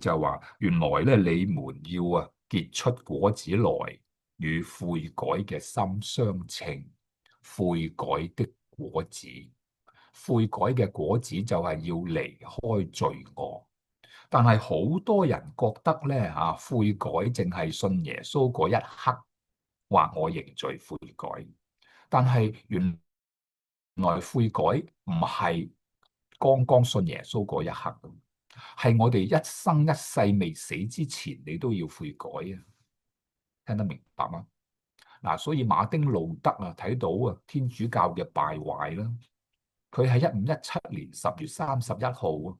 就話原來咧你們要結出果子來，與悔改嘅心相稱。悔改的果子，悔改嘅果子就係要離開罪惡。但係好多人覺得咧悔改淨係信耶穌嗰一刻，話我認罪悔改。但係原來悔改唔係剛剛信耶穌嗰一刻，係我哋一生一世未死之前，你都要悔改啊！聽得明白嗎？嗱，所以馬丁路德睇到天主教嘅敗壞啦，佢喺1517年10月31號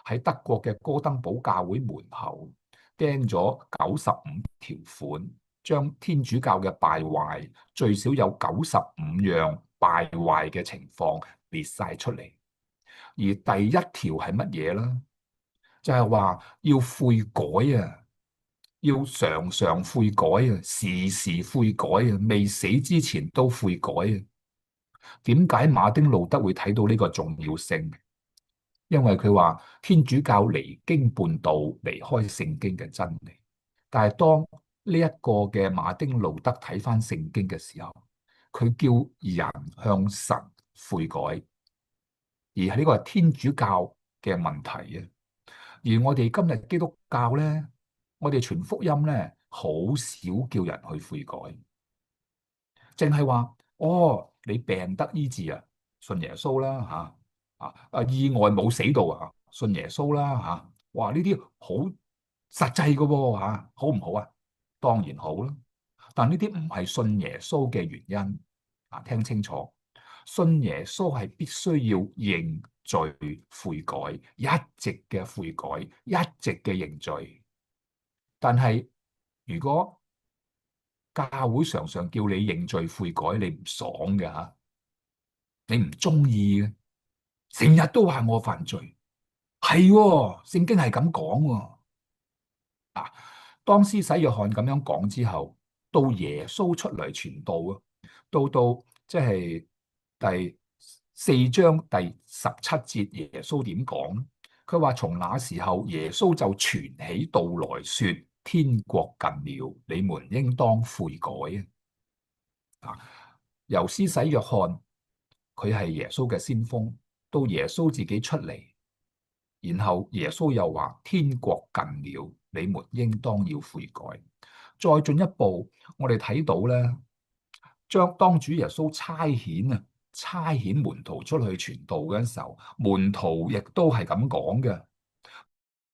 喺德國嘅哥登堡教會門口釘咗95條款，將天主教嘅敗壞最少有95樣敗壞嘅情況列晒出嚟。而第一條係乜嘢呢？就係話要悔改啊！要常常悔改啊，時時悔改啊，未死之前都悔改啊。點解馬丁路德會睇到呢個重要性？因為佢話天主教離經叛道，離開聖經嘅真理。但係當呢一個嘅馬丁路德睇翻聖經嘅時候，佢叫人向神悔改，而係呢個係天主教嘅問題啊。而我哋今日基督教咧，我哋傳福音咧，好少叫人去悔改，淨係話哦，你病得醫治啊，信耶穌啦意外冇死到信耶穌啦哇呢啲好實際噶喎好唔好啊？當然好啦，但呢啲唔係信耶穌嘅原因聽清楚，信耶穌係必須要認罪悔改，一直嘅悔改，一直嘅認罪。但係如果教會常常叫你認罪悔改，你唔爽嘅你唔中意嘅，成日都話我犯罪，係聖經係咁講當施洗約翰咁樣講之後，到耶穌出嚟傳道到即係第4章第17節，耶穌點講？佢話從那時候，耶穌就傳起道來說：天國近了，你們應當悔改由施洗約翰，佢係耶穌嘅先鋒，到耶穌自己出嚟，然後耶穌又話：天國近了，你們應當要悔改。再進一步，我哋睇到咧，當主耶穌差遣門徒出去傳道嘅時候，門徒亦都係咁講嘅。